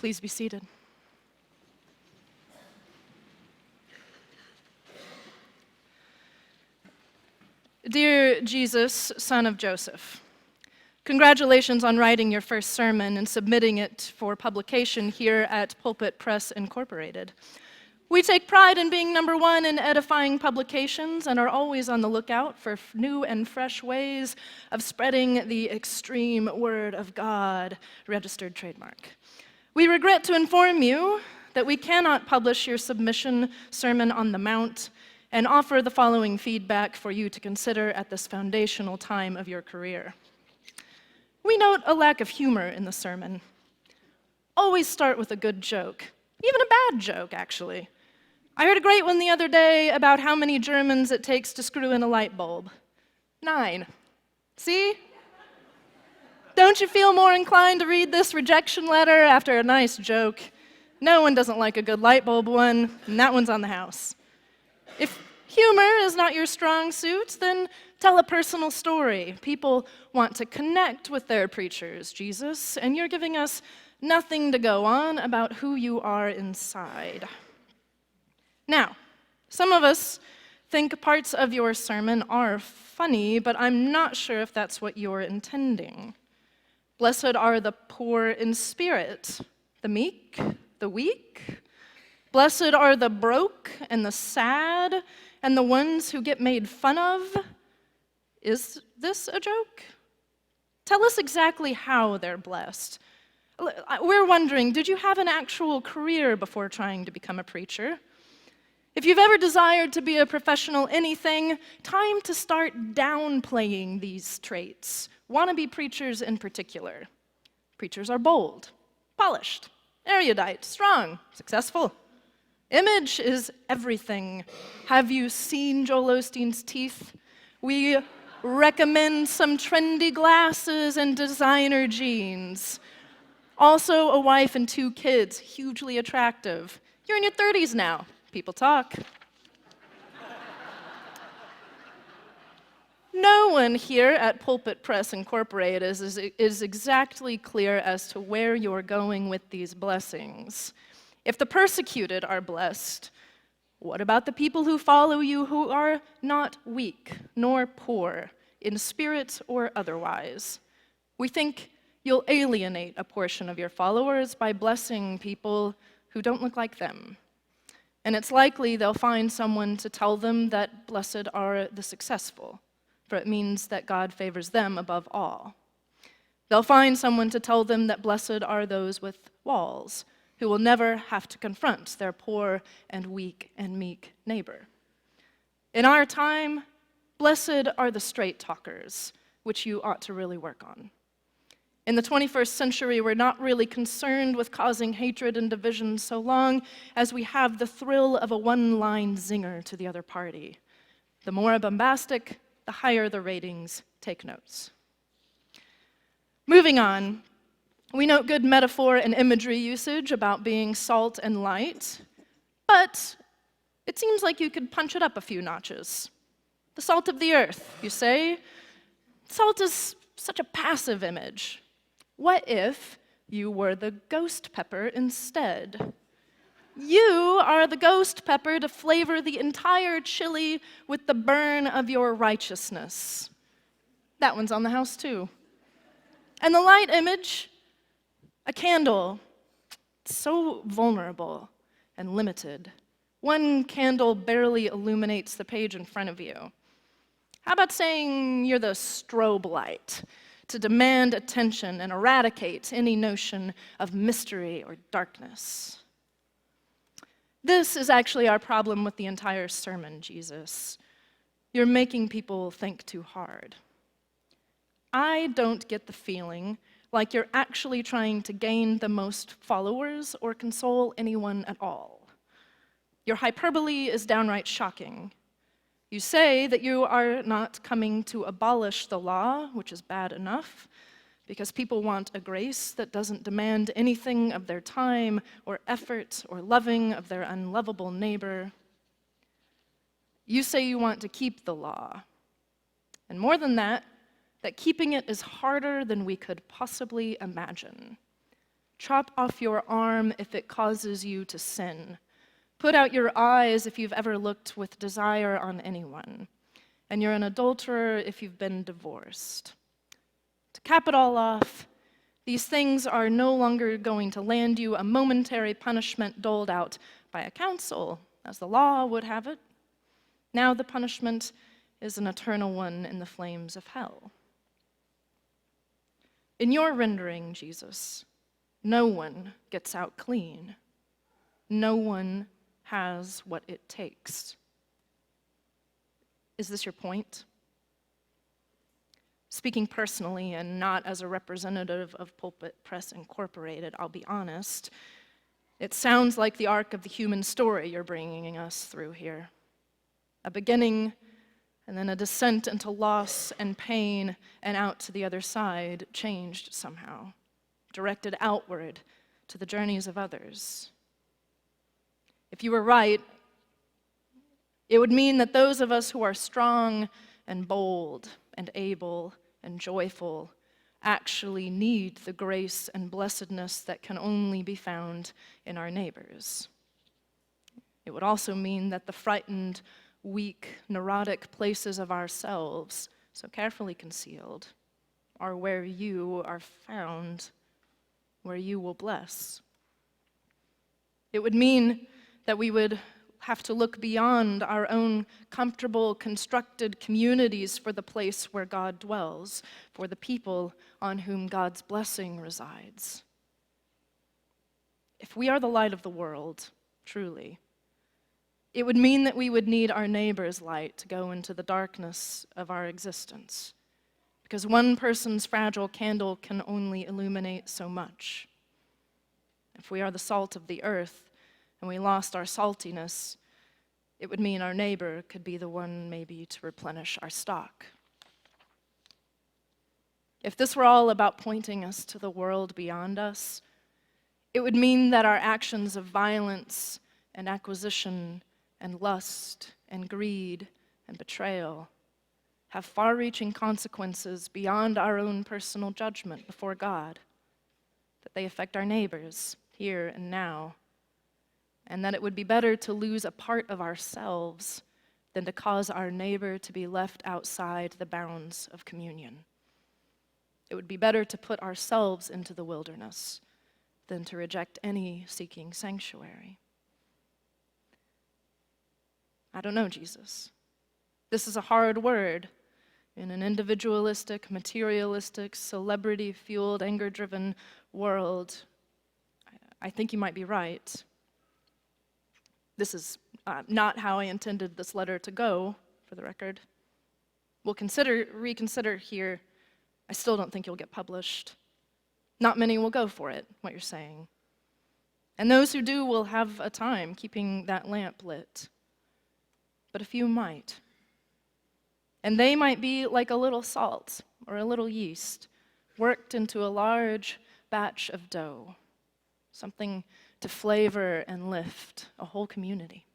Please be seated. Dear Jesus, son of Joseph, congratulations on writing your first sermon and submitting it for publication here at Pulpit Press, Incorporated. We take pride in being number one in edifying publications and are always on the lookout for new and fresh ways of spreading the extreme word of God, registered trademark. We regret to inform you that we cannot publish your submission Sermon on the Mount and offer the following feedback for you to consider at this foundational time of your career. We note a lack of humor in the sermon. Always start with a good joke, even a bad joke, actually. I heard a great one the other day about how many Germans it takes to screw in a light bulb. 9. See? Don't you feel more inclined to read this rejection letter after a nice joke? No one doesn't like a good light bulb one, and that one's on the house. If humor is not your strong suit, then tell a personal story. People want to connect with their preachers, Jesus, and you're giving us nothing to go on about who you are inside. Now, some of us think parts of your sermon are funny, but I'm not sure if that's what you're intending. Blessed are the poor in spirit, the meek, the weak. Blessed are the broke and the sad and the ones who get made fun of. Is this a joke? Tell us exactly how they're blessed. We're wondering, did you have an actual career before trying to become a preacher? If you've ever desired to be a professional anything, time to start downplaying these traits. Wannabe preachers in particular. Preachers are bold, polished, erudite, strong, successful. Image is everything. Have you seen Joel Osteen's teeth? We recommend some trendy glasses and designer jeans. Also, a wife and 2 kids, hugely attractive. You're in your 30s now. People talk. No one here at Pulpit Press Incorporated is exactly clear as to where you're going with these blessings. If the persecuted are blessed, what about the people who follow you who are not weak nor poor, in spirit or otherwise? We think you'll alienate a portion of your followers by blessing people who don't look like them. And it's likely they'll find someone to tell them that blessed are the successful, for it means that God favors them above all. They'll find someone to tell them that blessed are those with walls, who will never have to confront their poor and weak and meek neighbor. In our time, blessed are the straight talkers, which you ought to really work on. In the 21st century, we're not really concerned with causing hatred and division so long as we have the thrill of a one-line zinger to the other party. The more bombastic, the higher the ratings. Take notes. Moving on. We note good metaphor and imagery usage about being salt and light, but it seems like you could punch it up a few notches. The salt of the earth, you say? Salt is such a passive image. What if you were the ghost pepper instead? You are the ghost pepper to flavor the entire chili with the burn of your righteousness. That one's on the house too. And the light image, a candle, so vulnerable and limited. One candle barely illuminates the page in front of you. How about saying you're the strobe light to demand attention and eradicate any notion of mystery or darkness? This is actually our problem with the entire sermon, Jesus. You're making people think too hard. I don't get the feeling like you're actually trying to gain the most followers or console anyone at all. Your hyperbole is downright shocking. You say that you are not coming to abolish the law, which is bad enough, because people want a grace that doesn't demand anything of their time or effort or loving of their unlovable neighbor. You say you want to keep the law. And more than that keeping it is harder than we could possibly imagine. Chop off your arm if it causes you to sin. Put out your eyes if you've ever looked with desire on anyone. And you're an adulterer if you've been divorced. To cap it all off, these things are no longer going to land you a momentary punishment doled out by a council, as the law would have it. Now the punishment is an eternal one in the flames of hell. In your rendering, Jesus, no one gets out clean. No one has what it takes. Is this your point? Speaking personally and not as a representative of Pulpit Press Incorporated, I'll be honest, it sounds like the arc of the human story you're bringing us through here. A beginning and then a descent into loss and pain and out to the other side, changed somehow, directed outward to the journeys of others. If you were right, it would mean that those of us who are strong and bold and able and joyful actually need the grace and blessedness that can only be found in our neighbors. It would also mean that the frightened, weak, neurotic places of ourselves, so carefully concealed, are where you are found, where you will bless. It would mean that we would have to look beyond our own comfortable, constructed communities for the place where God dwells, for the people on whom God's blessing resides. If we are the light of the world, truly, it would mean that we would need our neighbor's light to go into the darkness of our existence, because one person's fragile candle can only illuminate so much. If we are the salt of the earth and we lost our saltiness, it would mean our neighbor could be the one maybe to replenish our stock. If this were all about pointing us to the world beyond us, it would mean that our actions of violence and acquisition and lust and greed and betrayal have far-reaching consequences beyond our own personal judgment before God, that they affect our neighbors here and now, and that it would be better to lose a part of ourselves than to cause our neighbor to be left outside the bounds of communion. It would be better to put ourselves into the wilderness than to reject any seeking sanctuary. I don't know, Jesus. This is a hard word in an individualistic, materialistic, celebrity-fueled, anger-driven world. I think you might be right. This is not how I intended this letter to go, for the record. We'll reconsider here. I still don't think you'll get published. Not many will go for it, what you're saying. And those who do will have a time keeping that lamp lit. But a few might. And they might be like a little salt or a little yeast worked into a large batch of dough, something to flavor and lift a whole community.